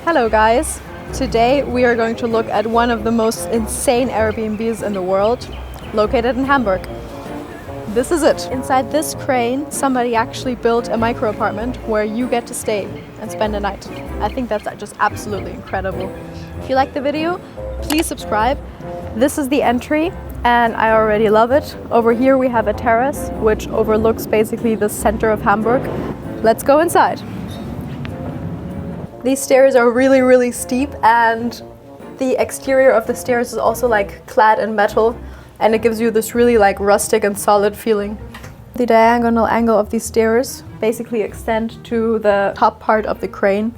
Hello guys! Today we are going to look at one of the most insane Airbnbs in the world, located in Hamburg. This is it. Inside this crane, somebody actually built a micro apartment where you get to stay and spend a night. I think that's just absolutely incredible. If you like the video, please subscribe. This is the entry and I already love it. Over here we have a terrace which overlooks basically the center of Hamburg. Let's go inside. These stairs are really steep, and the exterior of the stairs is also like clad in metal, and it gives you this really like rustic and solid feeling. The diagonal angle of these stairs basically extend to the top part of the crane.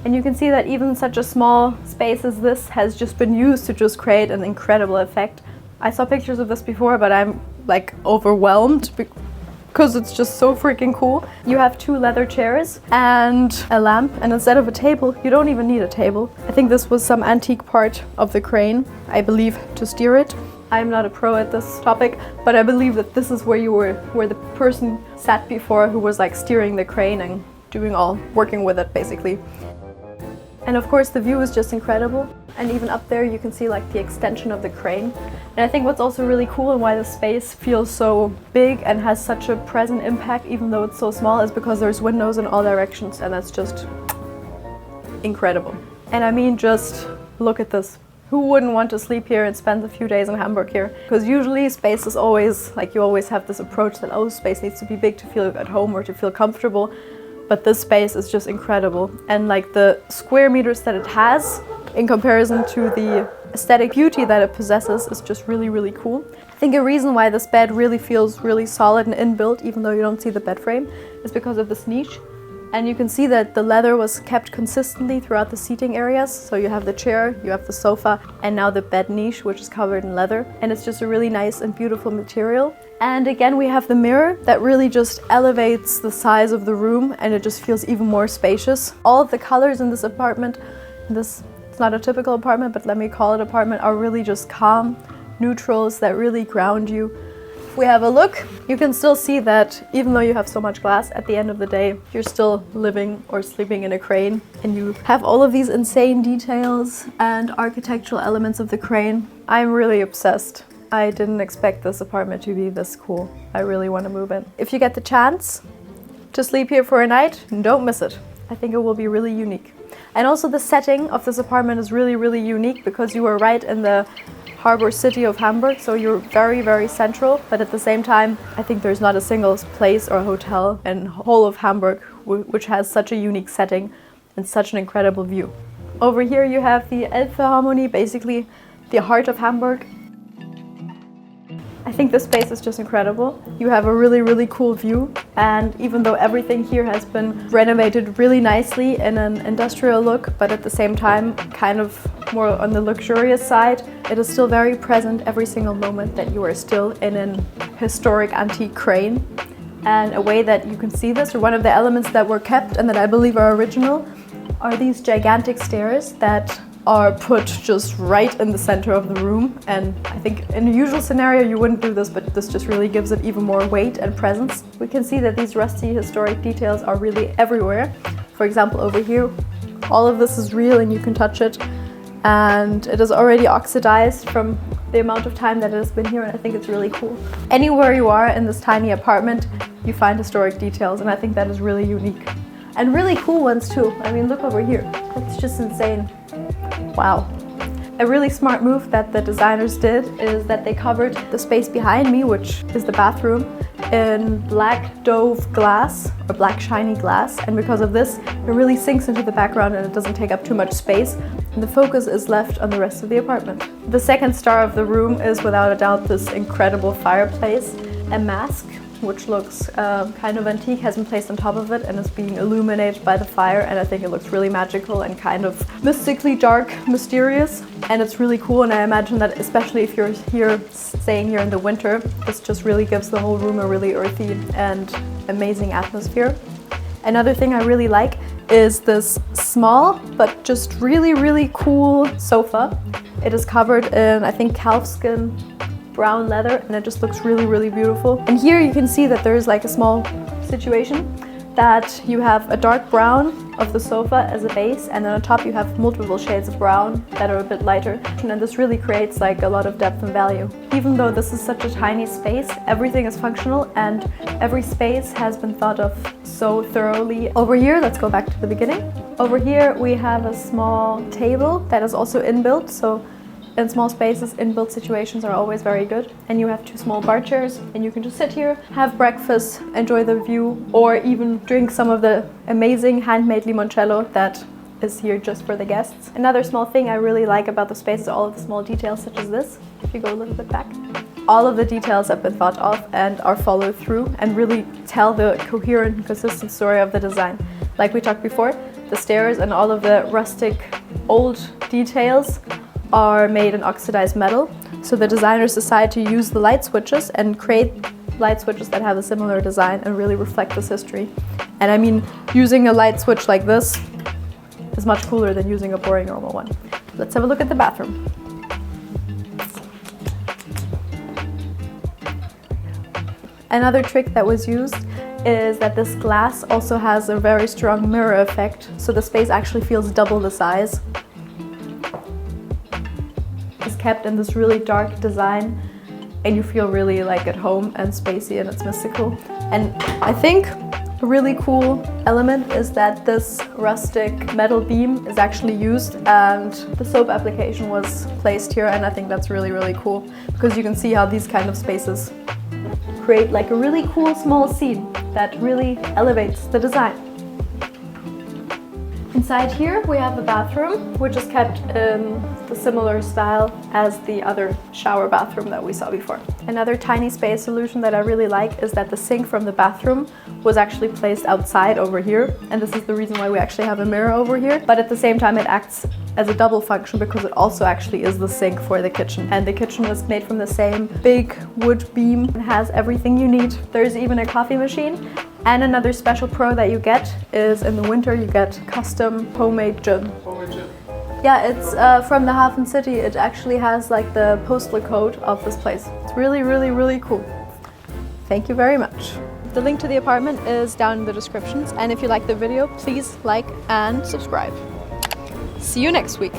And you can see that even such a small space as this has just been used to just create an incredible effect. I saw pictures of this before, but I'm like overwhelmed because it's just so freaking cool. You have 2 leather chairs and a lamp, and instead of a table, you don't even need a table. I think this was some antique part of the crane, I believe, to steer it. I'm not a pro at this topic, but I believe that this is where the person sat before, who was like steering the crane and working with it basically. And of course the view is just incredible, and even up there you can see like the extension of the crane. And I think what's also really cool and why the space feels so big and has such a present impact even though it's so small is because there's windows in all directions, and that's just incredible. And I mean, just look at this. Who wouldn't want to sleep here and spend a few days in Hamburg here? Because usually space is always like, you always have this approach that, oh, space needs to be big to feel at home or to feel comfortable. But this space is just incredible, and like the square meters that it has in comparison to the aesthetic beauty that it possesses is just really cool. I think a reason why this bed really feels really solid and inbuilt, even though you don't see the bed frame, is because of this niche. And you can see that the leather was kept consistently throughout the seating areas. So you have the chair, you have the sofa, and now the bed niche, which is covered in leather. And it's just a really nice and beautiful material. And again, we have the mirror that really just elevates the size of the room, and it just feels even more spacious. All of the colors in this apartment, it's not a typical apartment, but let me call it apartment, are really just calm neutrals that really ground you. If we have a look, you can still see that even though you have so much glass, at the end of the day, you're still living or sleeping in a crane, and you have all of these insane details and architectural elements of the crane. I'm really obsessed. I didn't expect this apartment to be this cool. I really want to move in. If you get the chance to sleep here for a night, don't miss it. I think it will be really unique. And also the setting of this apartment is really unique because you are right in the harbor city of Hamburg, so you're very central, but at the same time, I think there's not a single place or hotel in whole of Hamburg which has such a unique setting and such an incredible view. Over here you have the Elbphilharmonie, basically the heart of Hamburg. I think this space is just incredible. You have a really cool view, and even though everything here has been renovated really nicely in an industrial look, but at the same time kind of more on the luxurious side, it is still very present every single moment that you are still in an historic antique crane. And a way that you can see this, or one of the elements that were kept and that I believe are original, are these gigantic stairs that are put just right in the center of the room. And I think in a usual scenario you wouldn't do this, but this just really gives it even more weight and presence. We can see that these rusty historic details are really everywhere. For example, over here, all of this is real and you can touch it, and it is already oxidized from the amount of time that it has been here, and I think it's really cool. Anywhere you are in this tiny apartment, you find historic details, and I think that is really unique. And really cool ones too. I mean, look over here. That's just insane. Wow. A really smart move that the designers did is that they covered the space behind me, which is the bathroom, in black Dove glass or black shiny glass. And because of this, it really sinks into the background and it doesn't take up too much space. And the focus is left on the rest of the apartment. The second star of the room is without a doubt this incredible fireplace. A mask, which looks kind of antique, has been placed on top of it and is being illuminated by the fire, and I think it looks really magical and kind of mystically dark, mysterious, and it's really cool. And I imagine that especially if you're staying here in the winter, this just really gives the whole room a really earthy and amazing atmosphere. Another thing I really like is this small but just really, really cool sofa. It is covered in, I think, calfskin brown leather, and it just looks really, really beautiful. And here you can see that there is like a small situation that you have a dark brown of the sofa as a base, and then on top you have multiple shades of brown that are a bit lighter, and this really creates like a lot of depth and value. Even though this is such a tiny space, everything is functional and every space has been thought of so thoroughly. Over here, let's go back to the beginning. Over here we have a small table that is also inbuilt, so in small spaces, inbuilt situations are always very good. And you have two small bar chairs, and you can just sit here, have breakfast, enjoy the view, or even drink some of the amazing handmade limoncello that is here just for the guests. Another small thing I really like about the space is all of the small details, such as this. If you go a little bit back, all of the details have been thought of and are followed through and really tell the coherent and consistent story of the design. Like we talked before, the stairs and all of the rustic old details are made in oxidized metal. So the designers decide to use the light switches and create light switches that have a similar design and really reflect this history. And I mean, using a light switch like this is much cooler than using a boring normal one. Let's have a look at the bathroom. Another trick that was used is that this glass also has a very strong mirror effect, so the space actually feels double the size. It's kept in this really dark design, and you feel really like at home and spacey, and it's mystical. And I think a really cool element is that this rustic metal beam is actually used, and the soap application was placed here, and I think that's really, really cool because you can see how these kind of spaces create like a really cool small scene that really elevates the design. Inside here we have a bathroom, which is kept in the similar style as the other shower bathroom that we saw before. Another tiny space solution that I really like is that the sink from the bathroom was actually placed outside over here, and this is the reason why we actually have a mirror over here, but at the same time it acts as a double function because it also actually is the sink for the kitchen. And the kitchen was made from the same big wood beam and has everything you need. There's even a coffee machine. And another special pro that you get is in the winter you get custom homemade gin. Yeah, it's from the Hafen City. It actually has like the postal code of this place. It's really, really, really cool. Thank you very much. The link to the apartment is down in the descriptions. And if you like the video, please like and subscribe. See you next week.